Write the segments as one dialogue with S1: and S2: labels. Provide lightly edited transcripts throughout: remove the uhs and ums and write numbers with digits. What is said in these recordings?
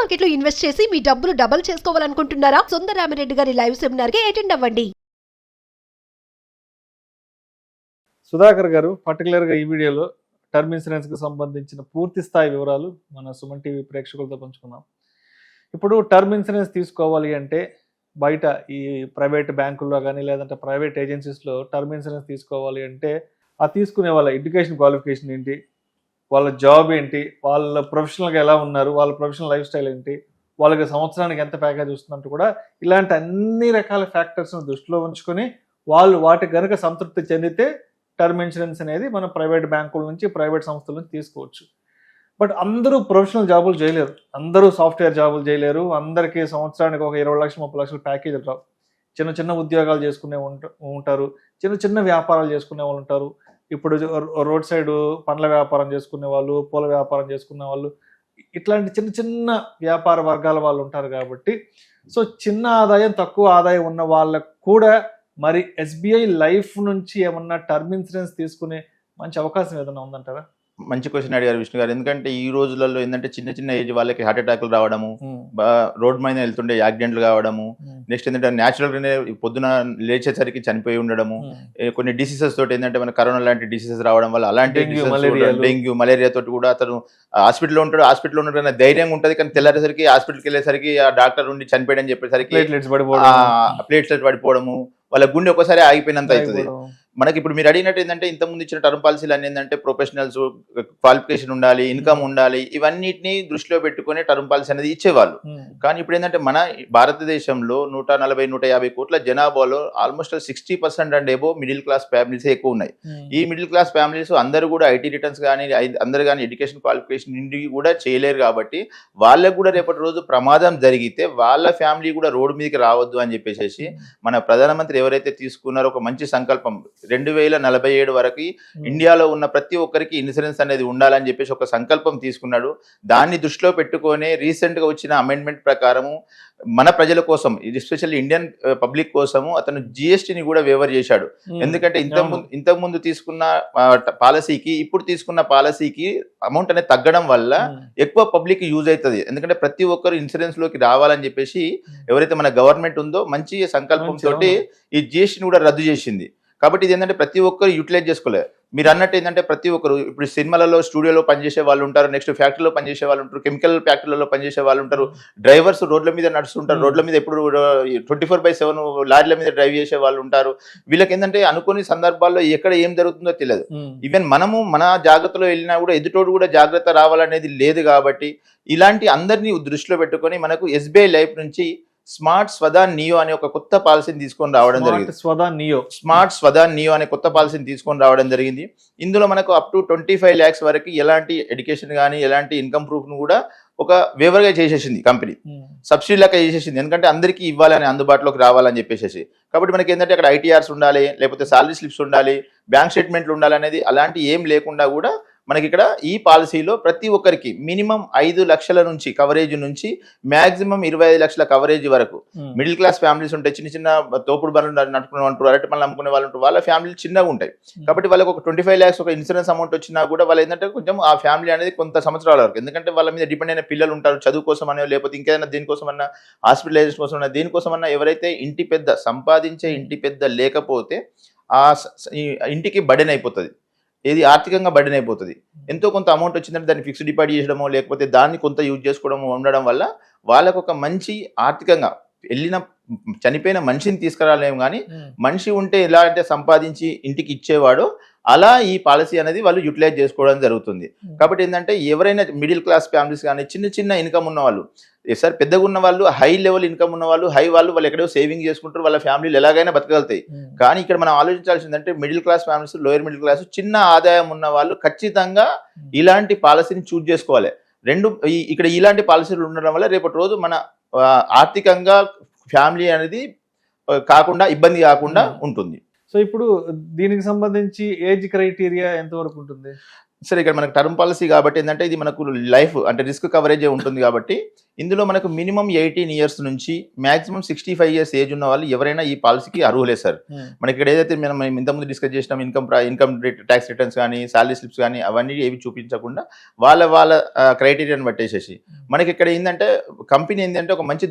S1: Market లో invest చేసి మీ డబ్బులు డబుల్ చేసుకోవాలనుకుంటున్నారా? సుందరరామిరెడ్డి గారి లైవ్ సెమినార్ కి అటెండ్ అవ్వండి.
S2: సుధాకర్ గారు పర్టికులర్గా ఈ వీడియోలో టర్మ్ ఇన్సూరెన్స్కి సంబంధించిన పూర్తి స్థాయి వివరాలు మన సుమన్ టీవీ ప్రేక్షకులతో పంచుకున్నాం. ఇప్పుడు టర్మ్ ఇన్సూరెన్స్ తీసుకోవాలి అంటే బయట ఈ ప్రైవేట్ బ్యాంకుల్లో కానీ లేదంటే ప్రైవేట్ ఏజెన్సీస్లో టర్మ్ ఇన్సూరెన్స్ తీసుకోవాలి అంటే ఆ తీసుకునే వాళ్ళ ఎడ్యుకేషన్ క్వాలిఫికేషన్ ఏంటి, వాళ్ళ జాబ్ ఏంటి, వాళ్ళ ప్రొఫెషనల్గా ఎలా ఉన్నారు, వాళ్ళ ప్రొఫెషనల్ లైఫ్ స్టైల్ ఏంటి, వాళ్ళకి సంవత్సరానికి ఎంత ప్యాకేజ్ వస్తుందంటూ కూడా ఇలాంటి అన్ని రకాల ఫ్యాక్టర్స్ని దృష్టిలో ఉంచుకొని వాళ్ళు వాటి కనుక సంతృప్తి చెందితే టర్మ్ ఇన్సూరెన్స్ అనేది మనం ప్రైవేట్ బ్యాంకుల నుంచి ప్రైవేట్ సంస్థల నుంచి తీసుకోవచ్చు. బట్ అందరూ ప్రొఫెషనల్ జాబులు చేయలేరు, అందరూ సాఫ్ట్వేర్ జాబులు చేయలేరు, అందరికీ సంవత్సరానికి ఒక 20 లక్షలు 30 లక్షల ప్యాకేజీలు రావు. చిన్న చిన్న ఉద్యోగాలు చేసుకునే ఉంటారు, చిన్న చిన్న వ్యాపారాలు చేసుకునే వాళ్ళు ఉంటారు. ఇప్పుడు రోడ్ సైడ్ పండ్ల వ్యాపారం చేసుకునే వాళ్ళు, పూల వ్యాపారం చేసుకునే వాళ్ళు, ఇట్లాంటి చిన్న చిన్న వ్యాపార వర్గాల వాళ్ళు ఉంటారు. కాబట్టి సో చిన్న ఆదాయం తక్కువ ఆదాయం ఉన్న వాళ్ళకు కూడా మరి ఎస్బీఐ లైఫ్ నుంచి ఏమన్నా టర్మ్ ఇన్సూరెన్స్ తీసుకునే మంచి అవకాశం ఏదైనా ఉందంటారా?
S3: మంచి క్వశ్చన్ అడిగారు విష్ణు గారు. ఎందుకంటే ఈ రోజులలో ఏంటంటే చిన్న చిన్న ఏజ్ వాళ్ళకి హార్ట్ అటాక్లు రావడము, రోడ్ మీద వెళ్తుండే యాక్సిడెంట్లు కావడము, నెక్స్ట్ ఏంటంటే న్యాచురల్గానే పొద్దున లేచేసరికి చనిపోయి ఉండడము, కొన్ని డిసీజెస్ తోటి ఏంటంటే మన కరోనా లాంటి డిసీజెస్ రావడం వల్ల అలాంటి డెంగ్యూ మలేరియా తోటి కూడా అతను హాస్పిటల్లో ఉంటాడు. హాస్పిటల్లో ఉండడం ధైర్యంగా ఉంటుంది, కానీ తెల్లారేసరికి హాస్పిటల్కి వెళ్ళేసరికి ఆ డాక్టర్ ఉండి చనిపోయాడని చెప్పేసరికి ప్లేట్లెట్స్ పడిపోవడము, వాళ్ళ గుండె ఒకసారి ఆగిపోయినంత అవుతుంది. మనకి ఇప్పుడు మీరు అడిగినట్టు ఏంటంటే ఇంతకుముందు ఇచ్చిన టర్మ్ పాలసీలు అన్ని ఏంటంటే ప్రొఫెషనల్స్, క్వాలిఫికేషన్ ఉండాలి, ఇన్కమ్ ఉండాలి, ఇవన్నిటిని దృష్టిలో పెట్టుకుని టర్మ్ పాలసీ అనేది ఇచ్చేవాళ్ళు. కానీ ఇప్పుడు ఏంటంటే మన భారతదేశంలో 140-150 కోట్ల జనాభాలో almost 60% and above middle class ఫ్యామిలీసే ఎక్కువ ఉన్నాయి. ఈ మిడిల్ క్లాస్ ఫ్యామిలీస్ అందరూ కూడా ఐటీ రిటర్న్స్ కానీ అందరు కానీ ఎడ్యుకేషన్ క్వాలిఫికేషన్ నుండి కూడా చేయలేరు. కాబట్టి వాళ్ళకు కూడా రేపటి రోజు ప్రమాదం జరిగితే వాళ్ళ ఫ్యామిలీ కూడా రోడ్డు మీదకి రావద్దు అని చెప్పేసి మన ప్రధానమంత్రి ఎవరైతే తీసుకున్నారో ఒక మంచి సంకల్పం, 2047 వరకు ఇండియాలో ఉన్న ప్రతి ఒక్కరికి ఇన్సూరెన్స్ అనేది ఉండాలని చెప్పేసి ఒక సంకల్పం తీసుకున్నాడు. దాన్ని దృష్టిలో పెట్టుకొని రీసెంట్ గా వచ్చిన అమెండ్మెంట్ ప్రకారము మన ప్రజల కోసం, ఎస్పెషల్లీ ఇండియన్ పబ్లిక్ కోసము అతను జిఎస్టీని కూడా వేవర్ చేశాడు. ఎందుకంటే ఇంతకుముందు తీసుకున్న పాలసీకి ఇప్పుడు తీసుకున్న పాలసీకి అమౌంట్ అనేది తగ్గడం వల్ల ఎక్కువ పబ్లిక్ యూజ్ అవుతుంది. ఎందుకంటే ప్రతి ఒక్కరు ఇన్సూరెన్స్ లోకి రావాలని చెప్పేసి ఎవరైతే మన గవర్నమెంట్ ఉందో మంచి సంకల్పంతో ఈ జిఎస్టీని కూడా రద్దు చేసింది. కాబట్టి ఇది ఏంటంటే ప్రతి ఒక్కరు యూటిలైజ్ చేసుకోలేదు. మీరు అన్నట్టు ఏంటంటే ప్రతి ఒక్కరు ఇప్పుడు సినిమాలలో స్టూడియోలో పనిచేసే వాళ్ళు ఉంటారు, నెక్స్ట్ ఫ్యాక్టరీలో పనిచేసే వాళ్ళు ఉంటారు, కెమికల్ ఫ్యాక్టరీలలో పనిచేసే వాళ్ళు ఉంటారు, డ్రైవర్స్ రోడ్ల మీద నడుస్తుంటారు, రోడ్ల మీద ఎప్పుడు 24/7 లారీల మీద డ్రైవ్ చేసే వాళ్ళు ఉంటారు. వీళ్ళకి ఏంటంటే అనుకోని సందర్భాల్లో ఎక్కడ ఏం జరుగుతుందో తెలియదు. ఈవెన్ మనము మన జాగ్రత్తలో వెళ్ళినా కూడా ఎదుటోడు కూడా జాగ్రత్త రావాలనేది లేదు. కాబట్టి ఇలాంటి అందరినీ దృష్టిలో పెట్టుకొని మనకు ఎస్బీఐ లైఫ్ నుంచి స్మార్ట్ స్వధాన్ నియో అనే ఒక కొత్త పాలసీని తీసుకొని రావడం జరిగింది. స్మార్ట్ స్వధాన్ నియో అనే కొత్త పాలసీని తీసుకొని రావడం జరిగింది. ఇందులో మనకు అప్ టు 25 lakhs వరకు ఎలాంటి ఎడ్యుకేషన్ కానీ ఎలాంటి ఇన్కమ్ ప్రూఫ్ ను కూడా ఒక వేవర్గా చేసేసింది కంపెనీ, సబ్సిడీ లెక్క చేసేసింది. ఎందుకంటే అందరికీ ఇవ్వాలని, అందుబాటులోకి రావాలని చెప్పేసి. కాబట్టి మనకి ఏంటంటే అక్కడ ఐటీఆర్స్ ఉండాలి, లేకపోతే సాలరీ స్లిప్స్ ఉండాలి, బ్యాంక్ స్టేట్మెంట్లు ఉండాలి అనేది అలాంటి ఏం లేకుండా కూడా మనకి ఇక్కడ ఈ పాలసీలో ప్రతి ఒక్కరికి మినిమం 5 లక్షల నుంచి కవరేజ్ నుంచి మ్యాక్సిమం 25 లక్షల కవరేజ్ వరకు మిడిల్ క్లాస్ ఫ్యామిలీస్ ఉంటాయి. చిన్న చిన్న తోపుడు బండ్లు నడుపుకునే వాళ్ళు, అరటి పనులు అమ్ముకునే వాళ్ళు ఉంటారు, వాళ్ళ ఫ్యామిలీలు చిన్నగా ఉంటాయి. కాబట్టి వాళ్ళకి ఒక 25 lakhs ఒక ఇన్సూరెన్స్ అమౌంట్ వచ్చినా కూడా వాళ్ళు ఏంటంటే కొంచెం ఆ ఫ్యామిలీ అనేది కొంత సంవత్సరాల వరకు, ఎందుకంటే వాళ్ళ మీద డిపెండ్ అయిన పిల్లలు ఉంటారు, చదువు కోసం అనే, లేకపోతే ఇంకేదైనా దేనికోసం అన్నా, హాస్పిటలైజేషన్ కోసం అన్నా, దేనికోసం అన్నా ఎవరైతే ఇంటి పెద్ద సంపాదించే ఇంటి పెద్ద లేకపోతే ఆ ఇంటికి బర్డెన్ అయిపోతుంది, ఏది ఆర్థికంగా బర్డెన్ అయిపోతుంది. ఎంతో కొంత అమౌంట్ వచ్చిందంటే దాన్ని ఫిక్స్డ్ డిపాజిట్ చేయడమో లేకపోతే దాన్ని కొంత యూజ్ చేసుకోవడమో ఉండడం వల్ల వాళ్ళకు ఒక మంచి ఆర్థికంగా చనిపోయిన మనిషిని తీసుకురాలేము, కానీ మనిషి ఉంటే ఎలా అంటే సంపాదించి ఇంటికి ఇచ్చేవాడో అలా ఈ పాలసీ అనేది వాళ్ళు యూటిలైజ్ చేసుకోవడం జరుగుతుంది. కాబట్టి ఏంటంటే ఎవరైనా మిడిల్ క్లాస్ ఫ్యామిలీస్ కానీ చిన్న చిన్న ఇన్కమ్ ఉన్న వాళ్ళు, సార్ పెద్దగా ఉన్న వాళ్ళు, హై లెవెల్ ఇన్కమ్ ఉన్న వాళ్ళు, వాళ్ళు ఎక్కడో సేవింగ్ చేసుకుంటారు, వాళ్ళ ఫ్యామిలీలు ఎలాగైనా బతకగలుగుతాయి. కానీ ఇక్కడ మనం ఆలోచించాల్సిందంటే middle class families, lower middle class, చిన్న ఆదాయం ఉన్న వాళ్ళు ఖచ్చితంగా ఇలాంటి పాలసీని చూజ్ చేసుకోవాలి. ఇక్కడ ఇలాంటి పాలసీలు ఉండడం వల్ల రేపటి రోజు మన ఆర్థికంగా ఫ్యామిలీ అనేది కాకుండా ఇబ్బంది కాకుండా ఉంటుంది.
S2: సో ఇప్పుడు దీనికి సంబంధించి ఏజ్ క్రైటీరియా ఎంతవరకు ఉంటుంది?
S3: సరే, ఇక్కడ మనకు టర్మ్ పాలసీ కాబట్టి ఏంటంటే ఇది మనకు లైఫ్ అంటే రిస్క్ కవరేజ్ ఉంటుంది. కాబట్టి ఇందులో మనకు మినిమం 18 ఇయర్స్ నుంచి మాక్సిమం 65 ఇయర్స్ ఏజ్ ఉన్న వాళ్ళు ఎవరైనా ఈ పాలసీకి అర్హులే సార్. మనకి ఇక్కడ ఏదైతే మనం ఇంతకుముందు డిస్కస్ చేసినాం ఇన్కమ్ ట్యాక్స్ రిటర్న్స్ కానీ సాలరీ స్లిప్స్ కానీ అవన్నీ ఏవి చూపించకుండా వాళ్ళ క్రైటీరియాని పట్టేసేసి మనకి ఇక్కడ ఏంటంటే కంపెనీ ఏంటంటే ఒక మంచి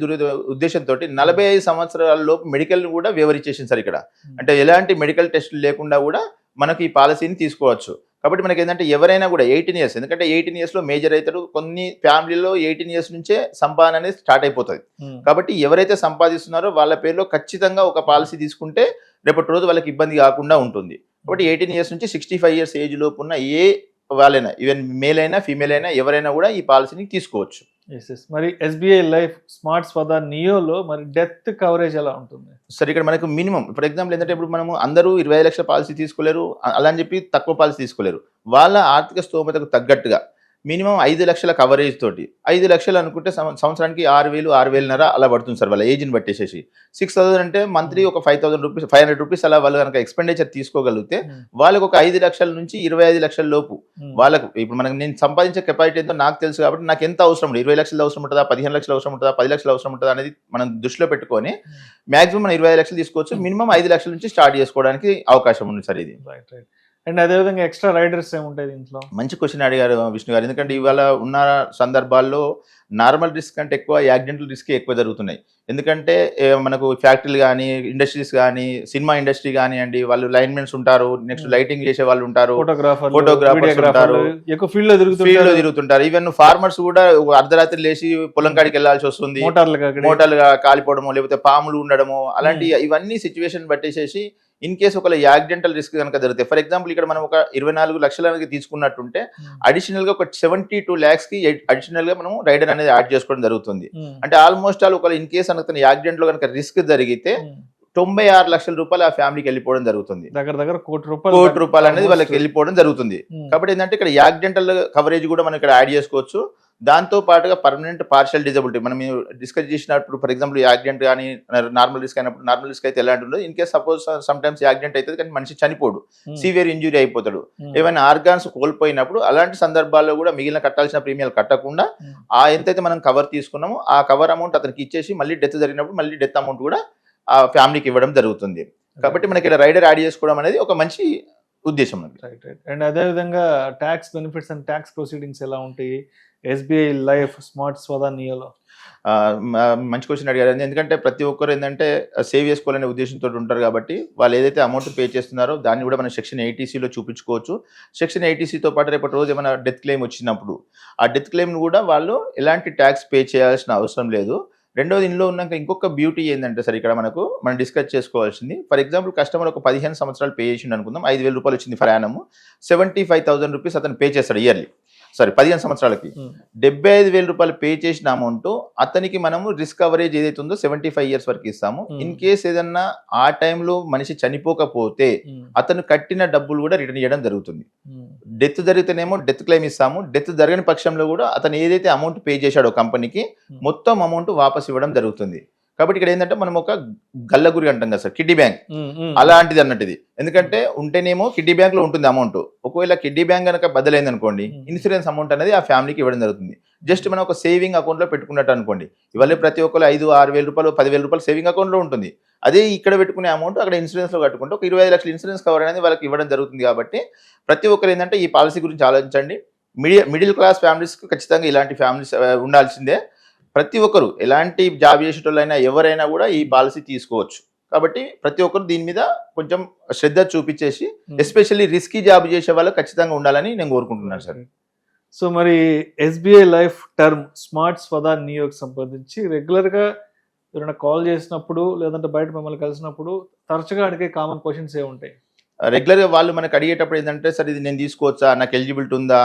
S3: ఉద్దేశంతో 45 సంవత్సరాల లోపు మెడికల్ కూడా వివరించేసింది సార్ ఇక్కడ. అంటే ఎలాంటి మెడికల్ టెస్టులు లేకుండా కూడా మనకి ఈ పాలసీని తీసుకోవచ్చు. కాబట్టి మనకి ఏంటంటే ఎవరైనా కూడా 18 ఇయర్స్, ఎందుకంటే 18 ఇయర్స్లో మేజర్ అవుతారు. కొన్ని ఫ్యామిలీలో 18 ఇయర్స్ నుంచే సంపాదన అనేది స్టార్ట్ అయిపోతుంది. కాబట్టి ఎవరైతే సంపాదిస్తున్నారో వాళ్ళ పేరులో ఖచ్చితంగా ఒక పాలసీ తీసుకుంటే రేపటి రోజు వాళ్ళకి ఇబ్బంది కాకుండా ఉంటుంది. కాబట్టి 18 ఇయర్స్ నుంచి 65 ఇయర్స్ ఏజ్ లోపు ఉన్న ఏ వాళ్ళైనా, ఈవెన్ మేల్ అయినా ఫీమేల్ అయినా ఎవరైనా కూడా ఈ పాలసీని తీసుకోవచ్చు.
S2: మరి SBI లైఫ్ స్మార్ట్ స్వదా నియోలో మరి డెత్ కవరేజ్ ఎలా ఉంటుంది
S3: సరే? ఇక్కడ మనకు మినిమం ఫర్ ఎగ్జాంపుల్ ఏంటంటే ఇప్పుడు మనము అందరూ 25 లక్షల పాలసీ తీసుకోలేరు, అలా అని చెప్పి తక్కువ పాలసీ తీసుకోలేరు. వాళ్ళ ఆర్థిక స్తోమతకు తగ్గట్టుగా మినిమం 5 లక్షల కవరేజ్ తోటి 5 లక్షలు అనుకుంటే సంవత్సరానికి 6,000 6,500 అలా పడుతుంది సార్ వాళ్ళ ఏజ్ని బట్టేసేసి. 6,000 అంటే మంత్లీ ఒక 5,000 రూపీస్ 500 రూపీస్ అలా వాళ్ళు కనుక ఎక్స్పెండిచర్ తీసుకోగలిగితే వాళ్ళకి ఒక 5 లక్షల నుంచి 25 లక్షల లోపు వాళ్ళకు ఇప్పుడు మనకు నేను సంపాదించే కెపాసిటీ ఎంతో నాకు తెలుసు కాబట్టి నాకు ఎంత అవసరం ఉంటుంది, 20 లక్షలు అవసరం ఉంటుందా, 15 లక్షలు అవసరం ఉంటుందా, 10 లక్షలు అవసరం ఉంటుందా అనేది మనం దృష్టిలో పెట్టుకొని మాక్సిమం మనం 25 లక్షలు తీసుకోవచ్చు. మినిమం 5 లక్షల నుంచి స్టార్ట్ చేసుకోవడానికి అవకాశం ఉంది సార్ ఇది.
S2: రైట్. అండ్ అదేవిధంగా ఎక్స్ట్రా రైడర్స్ ఏముంటాయి దీంట్లో?
S3: మంచి క్వశ్చన్ అడిగారు విష్ణు గారు. ఎందుకంటే ఇవాళ ఉన్న సందర్భాల్లో నార్మల్ రిస్క్ కంటే ఎక్కువ యాక్సిడెంటల్ రిస్క్ ఎక్కువ జరుగుతున్నాయి. ఎందుకంటే మనకు ఫ్యాక్టరీలు కానీ ఇండస్ట్రీస్ కానీ సినిమా ఇండస్ట్రీ కానివ్వండి, వాళ్ళు లైన్మెన్స్ ఉంటారు, నెక్స్ట్ లైటింగ్ చేసే వాళ్ళు ఉంటారు, ఫోటోగ్రాఫర్స్ ఉంటారు,
S2: ఎక్కువ ఫీల్డ్ లో
S3: తిరుగుతుంటారు. ఈవెన్ ఫార్మర్స్ కూడా అర్ధరాత్రి లేచి పొలం కాడికి వెళ్లాల్సి వస్తుంది, మోటార్లుగా కాలిపోవడము లేకపోతే పాములు ఉండడము అలాంటి ఇవన్నీ సిచ్యువేషన్ పట్టేసేసి ఇన్ కేసు ఒక యాక్సిడెంటల్ రిస్క్ కనుక జరుగుతాయి. ఫర్ ఎగ్జాంపుల్ ఇక్కడ మనం ఒక 24 లక్షలకి తీసుకున్నట్టుంటే అడిషనల్ గా ఒక 72 lakhs కి అడిషనల్ గా మనం రైడర్ అనేది యాడ్ చేసుకోవడం జరుగుతుంది. అంటే ఆల్మోస్ట్ ఆల్ ఒక ఇన్ కేసు కనుక యాక్సిడెంట్ లో కనుక రిస్క్ జరిగితే 96 లక్షల రూపాయలు ఆ ఫ్యామిలీకి వెళ్ళిపోవడం జరుగుతుంది.
S2: దగ్గర కోటి
S3: రూపాయలు అనేది వాళ్ళకి వెళ్ళిపోవడం జరుగుతుంది. కాబట్టి ఏంటంటే ఇక్కడ యాక్సిడెంటల్ కవరేజ్ కూడా మనం ఇక్కడ యాడ్ చేసుకోవచ్చు. దాంతో పాటుగా పర్మనెంట్ పార్షియల్ డిజబిలిటీ మనం డిస్కస్ చేసినప్పుడు ఫర్ ఎగ్జాంపుల్ యాక్సిడెంట్ కానీ నార్మల్ రిస్క్ అయినప్పుడు నార్మల్ రిస్క్ అయితే ఎలాంటి ఉండదు. In case suppose some times accident అవుతుంది కానీ మనిషి చనిపోడు, సివియర్ ఇంజురీ అయిపోతాడు, ఏమైనా ఆర్గాన్స్ కోల్పోయినప్పుడు అలాంటి సందర్భాల్లో కూడా మిగిలిన కట్టాల్సిన ప్రీమియాలు కట్టకుండా ఆ ఎంతైతే మనం కవర్ తీసుకున్నామో ఆ కవర్ అమౌంట్ అతనికి ఇచ్చేసి మళ్ళీ డెత్ జరిగినప్పుడు మళ్ళీ డెత్ అమౌంట్ కూడా ఆ ఫ్యామిలీకి ఇవ్వడం జరుగుతుంది. కాబట్టి మనకి ఇక్కడ రైడర్ యాడ్ చేసుకోవడం అనేది ఒక మంచి ఉద్దేశం.
S2: అండ్ అదేవిధంగా tax benefits and tax proceedings ఎలా ఉంటాయి SBI లైఫ్ స్మార్ట్ స్వదా నియోలో?
S3: మంచి క్వశ్చన్ అడిగారు. ఎందుకంటే ప్రతి ఒక్కరు ఏంటంటే సేవ్ చేసుకోవాలనే ఉద్దేశంతో ఉంటారు కాబట్టి వాళ్ళు ఏదైతే అమౌంట్ పే చేస్తున్నారో దాన్ని కూడా మనం సెక్షన్ 80Cలో చూపించుకోవచ్చు. సెక్షన్ 80Cతో పాటు రేపటి రోజు ఏమైనా డెత్ క్లెయిమ్ వచ్చినప్పుడు ఆ డెత్ క్లెయిమ్ను కూడా వాళ్ళు ఎలాంటి ట్యాక్స్ పే చేయాల్సిన అవసరం లేదు. రెండోది ఇందులో ఉన్నాక ఇంకొక బ్యూటీ ఏంటంటే సార్ ఇక్కడ మనం డిస్కస్ చేసుకోవాల్సింది ఫర్ ఎగ్జాంపుల్ కస్టమర్ ఒక 15 సంవత్సరాలు పే చేసిండు అనుకుందాం, 5,000 రూపాయలు వచ్చింది ఫర్ యానమ్, 75,000 రూపీస్ అతను పే చేస్తాడు ఇయర్లీ. 15 సంవత్సరాలకి 75,000 రూపాయలు పే చేసిన అమౌంట్ అతనికి మనము రిస్క్ కవరేజ్ ఏదైతే ఉందో 75 ఇయర్స్ వరకు ఇస్తాము. ఇన్ కేస్ ఏదన్నా ఆ టైంలో మనిషి చనిపోకపోతే అతను కట్టిన డబ్బులు కూడా రిటర్న్ చేయడం జరుగుతుంది. డెత్ జరిగితేనేమో డెత్ క్లెయిమ్ ఇస్తాము, డెత్ జరగని పక్షంలో కూడా అతను ఏదైతే అమౌంట్ పే చేశాడో కంపెనీకి మొత్తం అమౌంట్ వాపస్ ఇవ్వడం జరుగుతుంది. కాబట్టి ఇక్కడ ఏంటంటే మనం ఒక గల్లగురి అంటాం కదా సార్, కిడ్డీ బ్యాంక్ అలాంటిది అన్నట్టు ఇది. ఎందుకంటే ఉంటేనేమో కిడ్డీ బ్యాంక్ లో ఉంటుంది అమౌంట్, ఒకవేళ కిడ్డీ బ్యాంక్ కనుక బదులైంది అనుకోండి ఇన్సూరెన్స్ అమౌంట్ అనేది ఆ ఫ్యామిలీకి ఇవ్వడం జరుగుతుంది. జస్ట్ మనం ఒక సేవింగ్ అకౌంట్ లో పెట్టుకున్నట్టు అనుకోండి, ఇవాళ ప్రతి ఒక్కరు 5,000-6,000 రూపాయలు 10,000 రూపాయలు సేవింగ్ అకౌంట్ లో ఉంటుంది. అదే ఇక్కడ పెట్టుకునే అమౌంట్ అక్కడ ఇన్సూరెన్స్ లో కట్టుకుంటే ఒక 25 లక్షల ఇన్సూరెన్స్ కవర్ అనేది వాళ్ళకి ఇవ్వడం జరుగుతుంది. కాబట్టి ప్రతి ఒక్కరు ఏంటంటే ఈ పాలసీ గురించి ఆలోచించండి. మిడిల్ క్లాస్ ఫ్యామిలీస్ ఖచ్చితంగా ఇలాంటి ఫ్యామిలీస్ ఉండాల్సిందే. ప్రతి ఒక్కరు ఎలాంటి జాబ్ చేసేటోళ్ళైనా ఎవరైనా కూడా ఈ పాలసీ తీసుకోవచ్చు. కాబట్టి ప్రతి ఒక్కరు దీని మీద కొంచెం శ్రద్ధ చూపించేసి ఎస్పెషల్లీ రిస్కీ జాబ్ చేసే వాళ్ళు ఖచ్చితంగా ఉండాలని నేను కోరుకుంటున్నాను సార్.
S2: సో మరి SBI లైఫ్ టర్మ్ స్మార్ట్ స్వదా నియోకి సంబంధించి రెగ్యులర్ గా ఎవరైనా కాల్ చేసినప్పుడు లేదంటే బయట మిమ్మల్ని కలిసినప్పుడు తరచుగా అడిగే కామన్ క్వశ్చన్స్ ఏముంటాయి?
S3: రెగ్యులర్ గా వాళ్ళు మనకు అడిగేటప్పుడు ఏంటంటే సార్ ఇది నేను తీసుకోవచ్చా, నాకు ఎలిజిబిలిటీ ఉందా,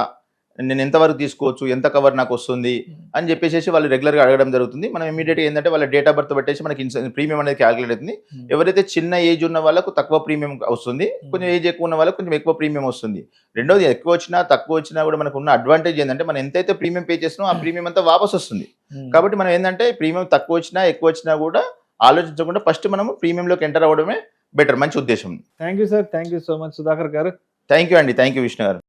S3: నేను ఎంతవరకు తీసుకోవచ్చు, ఎంత కవర్ నాకు వస్తుంది అని చెప్పేసి వాళ్ళు రెగ్యులర్గా అడగడం జరుగుతుంది. మనం ఇమీడియట్గా ఏంటంటే వాళ్ళ డేట్ ఆఫ్ బర్త్ పెట్టేసి మనకి ప్రీమియం అనేది క్యాలిక్యులేట్ అవుతుంది. ఎవరైతే చిన్న ఏజ్ ఉన్న వాళ్ళకు తక్కువ ప్రీమియం వస్తుంది, కొంచెం ఏజ్ ఎక్కువ ఉన్న వాళ్ళకి కొంచెం ఎక్కువ ప్రీమియం వస్తుంది. రెండోది ఎక్కువ వచ్చినా తక్కువ వచ్చినా కూడా మనకు ఉన్న అడ్వాంటేజ్ ఏంటంటే మనం ఎంతైతే ప్రీమియం పే చేసినా ఆ ప్రీమియం అంతా వాపస్ వస్తుంది. కాబట్టి మనం ఏంటంటే ప్రీమియం తక్కువ వచ్చినా ఎక్కువ వచ్చినా కూడా ఆలోచించకుండా ఫస్ట్ మనము ప్రీమియంలోకి ఎంటర్ అవ్వడమే బెటర్. మంచి ఉద్దేశం.
S2: Thank you sir, thank you so much Sudhakar గారు.
S3: థ్యాంక్ యూ అండి, థ్యాంక్ యూ విష్ణు గారు.